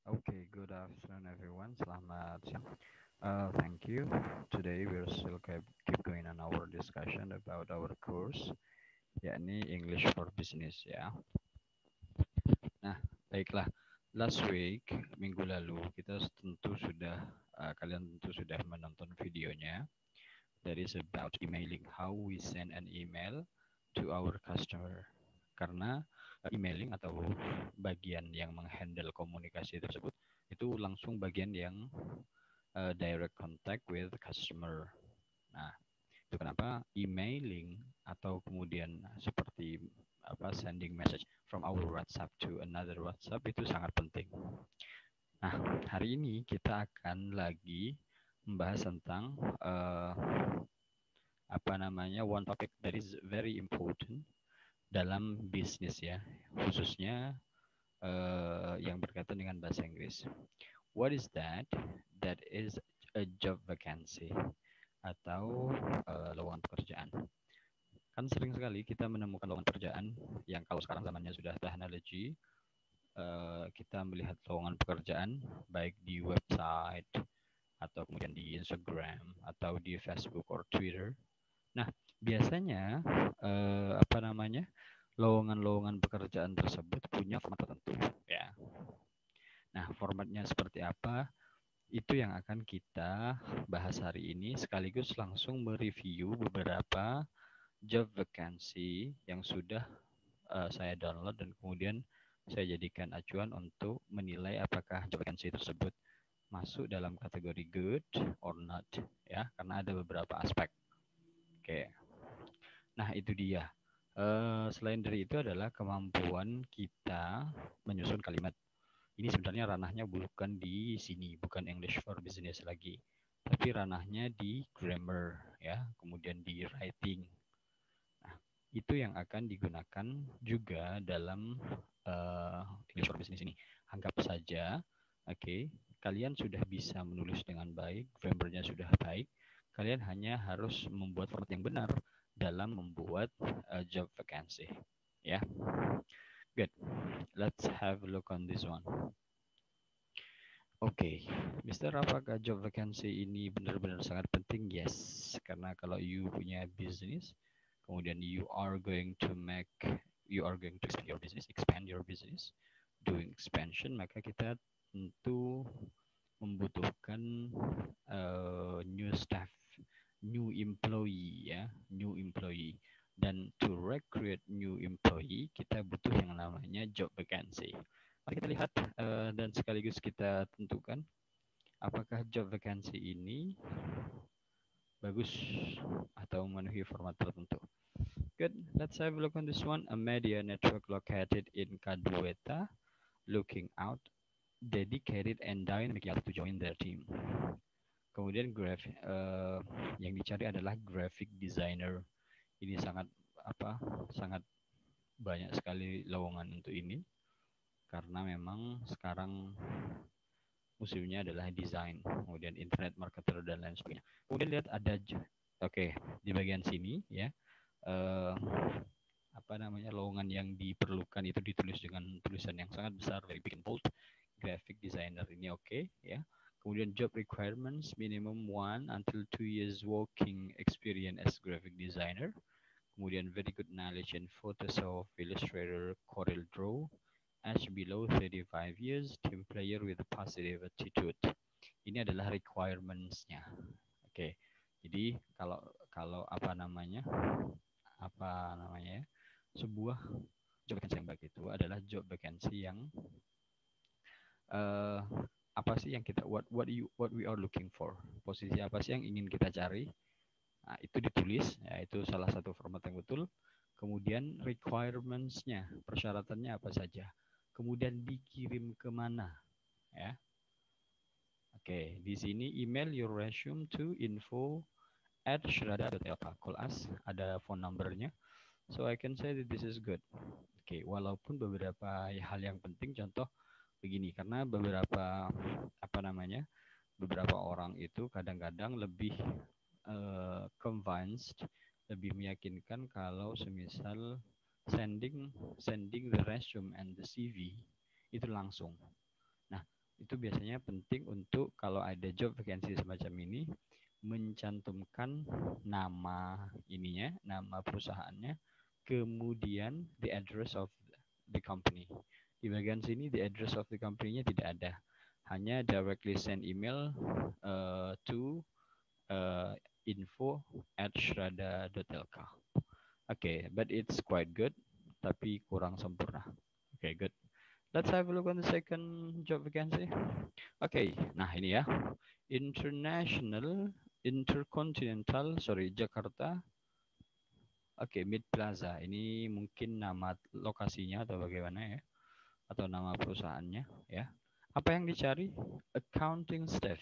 Okay, good afternoon, everyone. Selamat siang. Thank you. Today we're still keep going on our discussion about our course, yakni English for Business ya. Nah, baiklah. Last week, minggu lalu, kita tentu sudah, kalian tentu sudah menonton videonya. That is about emailing, how we send an email to our customer. Karena emailing atau bagian yang menghandle komunikasi tersebut itu langsung bagian yang direct contact with customer. Nah, itu kenapa emailing atau kemudian seperti sending message from our WhatsApp to another WhatsApp itu sangat penting. Nah, hari ini kita akan lagi membahas tentang one topic that is very important dalam bisnis ya, khususnya yang berkaitan dengan bahasa Inggris. What is that? That is a job vacancy atau lowongan pekerjaan. Kan sering sekali kita menemukan lowongan pekerjaan yang kalau sekarang zamannya sudah technology, kita melihat lowongan pekerjaan baik di website atau kemudian di Instagram atau di Facebook or Twitter. Nah, biasanya lowongan-lowongan pekerjaan tersebut punya format tertentu ya. Nah, formatnya seperti apa? Itu yang akan kita bahas hari ini sekaligus langsung mereview beberapa job vacancy yang sudah saya download dan kemudian saya jadikan acuan untuk menilai apakah job vacancy tersebut masuk dalam kategori good or not ya, karena ada beberapa aspek. Oke. Nah, itu dia. Selain dari itu adalah kemampuan kita menyusun kalimat. Ini sebenarnya ranahnya bukan di sini, bukan English for Business lagi, tapi ranahnya di grammar ya, kemudian di writing. Nah, itu yang akan digunakan juga dalam English for Business ini. Anggap saja, oke, kalian sudah bisa menulis dengan baik, grammarnya sudah baik, kalian hanya harus membuat format yang benar dalam membuat job vacancy. Ya, good. Let's have a look on this one. Oke, Mister, apakah job vacancy ini benar-benar sangat penting? Yes, karena kalau you punya bisnis, kemudian you are going to expand your business, doing expansion, maka kita tentu membutuhkan new staff, new employee ya, new employee. Dan to recruit new employee, kita butuh yang namanya job vacancy. Mari kita lihat dan sekaligus kita tentukan apakah job vacancy ini bagus atau memenuhi format tertentu. Good, let's have a look on this one. A media network located in Cadueta, looking out, dedicated and dynamic to join their team. Kemudian yang dicari adalah graphic designer. Ini sangat banyak sekali lowongan untuk ini karena memang sekarang musimnya adalah desain, kemudian internet marketer dan lain sebagainya. Kemudian lihat ada di bagian sini ya, lowongan yang diperlukan itu ditulis dengan tulisan yang sangat besar, very big and bold. Graphic designer ini ya. Kemudian job requirements minimum 1 until 2 years working experience as graphic designer. Kemudian very good knowledge in Photoshop, Illustrator, Corel Draw. Age below 35 years, team player with a positive attitude. Ini adalah requirements-nya. Oke. Jadi kalau sebuah job vacancy yang baik itu adalah job vacancy yang apa sih yang kita what we are looking for. Posisi apa sih yang ingin kita cari? Nah, itu ditulis, ya itu salah satu format yang betul. Kemudian requirements-nya, persyaratannya apa saja. Kemudian dikirim kemana, ya. Oke, di sini email your resume to info@shrada.lk. Call us, ada phone numbernya. So I can say that this is good. Oke, walaupun beberapa hal yang penting, contoh begini, karena beberapa beberapa orang itu kadang-kadang lebih convinced, lebih meyakinkan kalau semisal sending the resume and the CV itu langsung. Nah, Itu biasanya penting untuk kalau ada job vacancy semacam ini, mencantumkan nama ininya, nama perusahaannya, kemudian the address of the company. Di bagian sini the address of the company-nya tidak ada. Hanya directly send email to info@shrada.lk. Okay, but it's quite good, tapi kurang sempurna. Okay, good. Let's have a look on the second job vacancy. Okay, nah ini ya. Jakarta. Oke, Mid Plaza. Ini mungkin nama lokasinya atau bagaimana ya? Atau nama perusahaannya ya. Apa yang dicari? Accounting staff.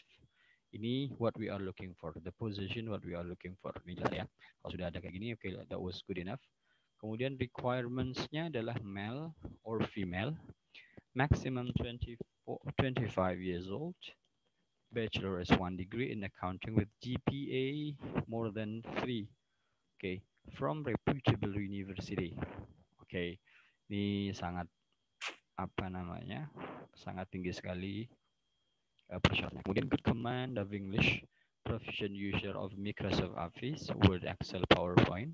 Ini what we are looking for. The position what we are looking for. Ini jelas ya. Kalau sudah ada kayak gini, oke, that was good enough. Kemudian requirements-nya adalah male or female. Maximum 25 years old. Bachelor is 1 degree in accounting with GPA more than 3. Okay, from reputable university. Okay, ini sangat sangat tinggi sekali persyaratannya. Kemudian good command of English, proficient user of Microsoft Office, Word, Excel, PowerPoint,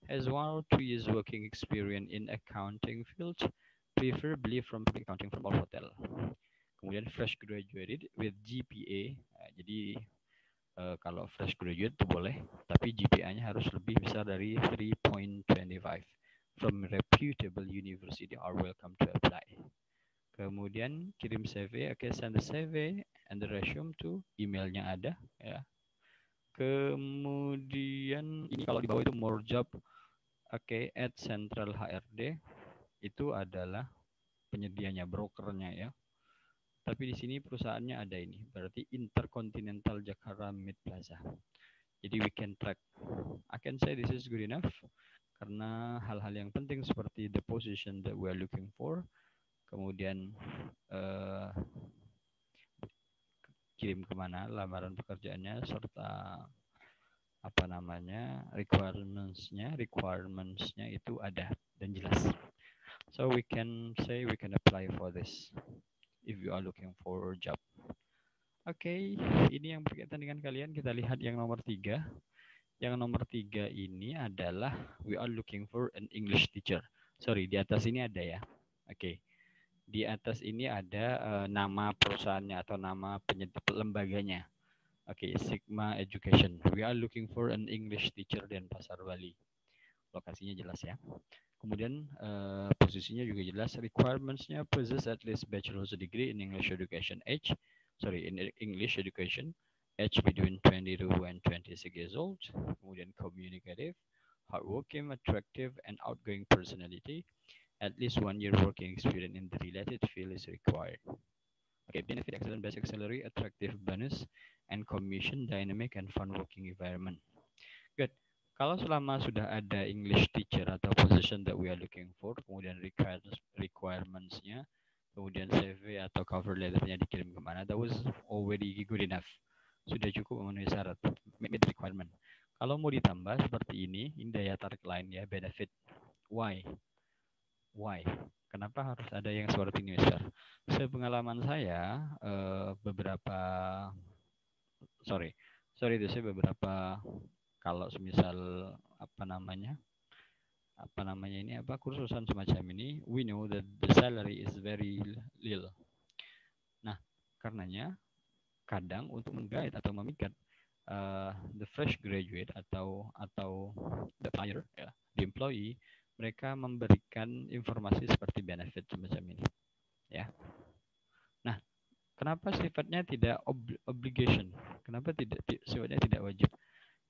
has 1 or 2 years working experience in accounting field, preferably from public accounting firm or hotel. Kemudian fresh graduated with GPA, jadi kalau fresh graduate itu boleh, tapi GPA-nya harus lebih besar dari 3.25 from reputable university are welcome to apply. Kemudian kirim CV, okay, send the CV and the resume to emailnya ada ya. Kemudian ini kalau di bawah itu more job, okay, at Central HRD itu adalah penyedianya, brokernya ya. Tapi di sini perusahaannya ada ini, berarti Intercontinental Jakarta Mid Plaza. Jadi we can track. I can say this is good enough karena hal-hal yang penting seperti the position that we are looking for, kemudian kirim kemana lamaran pekerjaannya, serta requirements-nya itu ada dan jelas. So we can say we can apply for this if you are looking for a job. Oke, ini yang berkaitan dengan kalian. Kita lihat yang nomor 3. Yang nomor 3 ini adalah we are looking for an English teacher. Sorry, di atas ini ada ya. Oke. Di atas ini ada nama perusahaannya atau nama lembaganya. Oke, Sigma Education. We are looking for an English teacher di Pasar Bali. Lokasinya jelas ya. Kemudian posisinya juga jelas. Requirements-nya possess at least bachelor's degree in English education in English education, age between 22 and 26 years old. Kemudian communicative, hardworking, attractive, and outgoing personality. At least 1 year working experience in the related field is required. Okay, benefit, excellent basic salary, attractive bonus, and commission, dynamic, and fun working environment. Good. Kalau selama sudah ada English teacher atau position that we are looking for, kemudian requirements-nya, kemudian CV atau cover letter-nya dikirim kemana, that was already good enough. Sudah cukup memenuhi syarat, meet requirement. Kalau mau ditambah seperti ini daya tarik lain ya, benefit. Why? Kenapa harus ada yang seperti ini, Mister? Sepengalaman saya, beberapa kalau semisal kursusan semacam ini, we know that the salary is very little. Nah, karenanya kadang untuk meng-guide atau memikat the fresh graduate atau the buyer ya, the employee, mereka memberikan informasi seperti benefit semacam ini ya. Nah, kenapa sifatnya tidak obligation? Kenapa sifatnya tidak wajib?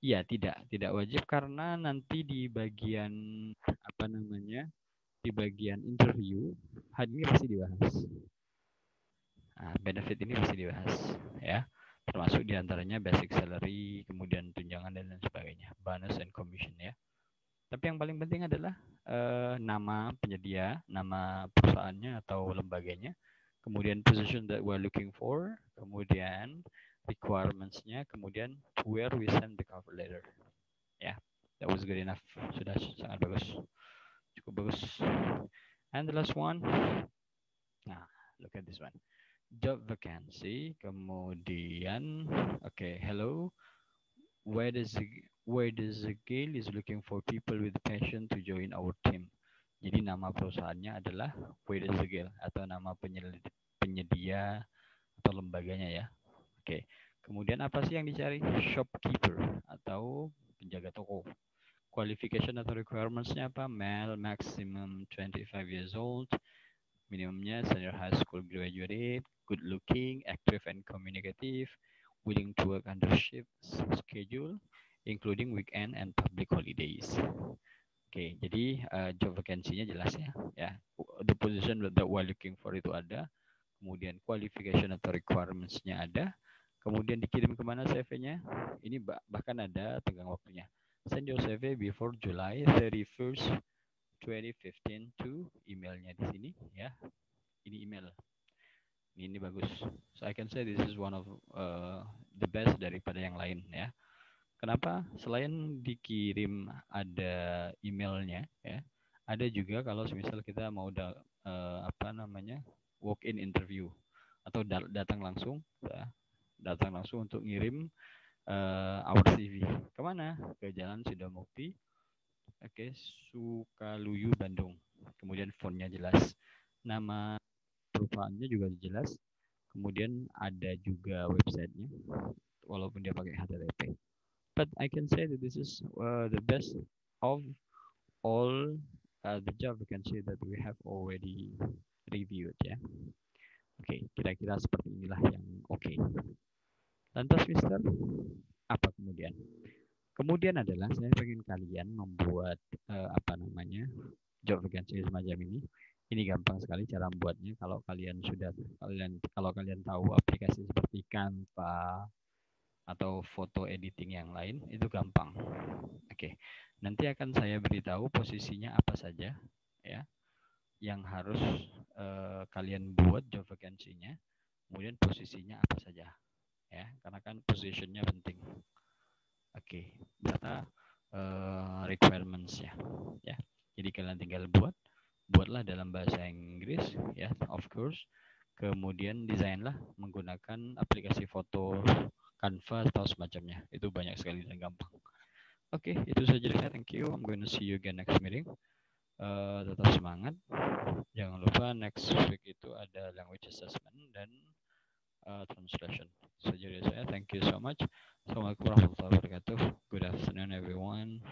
Iya, tidak wajib karena nanti di bagian di bagian interview hal ini pasti dibahas. Nah, benefit ini pasti dibahas ya. Termasuk diantaranya basic salary, kemudian tunjangan dan lain sebagainya, bonus and commission ya. Tapi yang paling penting adalah nama penyedia, nama perusahaannya atau lembaganya, kemudian position that we're looking for, kemudian requirements-nya, kemudian where we send the cover letter. Ya, that was good enough. Sudah sangat bagus. Cukup bagus. And the last one. Nah, look at this one. job vacancy, kemudian hello, where does the Gale is looking for people with passion to join our team. Jadi nama perusahaannya adalah Where does the Gale atau nama penyedia atau lembaganya ya. Oke. Kemudian apa sih yang dicari? Shopkeeper atau penjaga toko. Qualification atau requirements-nya apa? Male, maximum 25 years old, minimumnya senior high school graduate, good looking, active and communicative, willing to work under shift schedule, including weekend and public holidays. Oke, jadi job vacancy-nya jelas ya. Ya, the position that we're looking for itu ada, kemudian qualification atau requirements-nya ada, kemudian dikirim kemana CV-nya? Ini bahkan ada tenggang waktunya. Send your CV before July 31st 2015 to emailnya di sini ya. Ini email. Ini bagus. So I can say this is one of the best daripada yang lain ya. Kenapa? Selain dikirim ada emailnya ya, ada juga kalau misal kita mau walk in interview atau datang langsung ya, datang langsung untuk ngirim our CV. Kemana? Ke Jalan Sidomukti, Sukaluyu, Bandung. Kemudian fontnya jelas, nama perusahaannya juga jelas. Kemudian ada juga websitenya, walaupun dia pakai HTTP. But I can say that this is the best of all the job vacancy that we have already reviewed ya. Oke, kira-kira seperti inilah yang oke. Lantas Mister, apa kemudian? Kemudian adalah saya ingin kalian membuat job vacancy semacam ini. Ini gampang sekali cara membuatnya. Kalau kalian tahu aplikasi seperti Canva atau foto editing yang lain, itu gampang. Oke, nanti akan saya beritahu posisinya apa saja ya yang harus kalian buat job vacancy-nya, kemudian posisinya apa saja ya, karena kan positionnya penting. Oke, data requirements-nya ya. Jadi kalian tinggal buatlah dalam bahasa Inggris ya, of course. Kemudian desainlah menggunakan aplikasi foto Canva atau semacamnya. Itu banyak sekali dan gampang. Oke, itu saja dari saya. Thank you. I'm going to see you again next meeting. Tetap semangat. Jangan lupa next week itu ada language assessment dan translation. Saja dari saya. Thank you so much. Assalamualaikum warahmatullahi wabarakatuh. Good afternoon, everyone.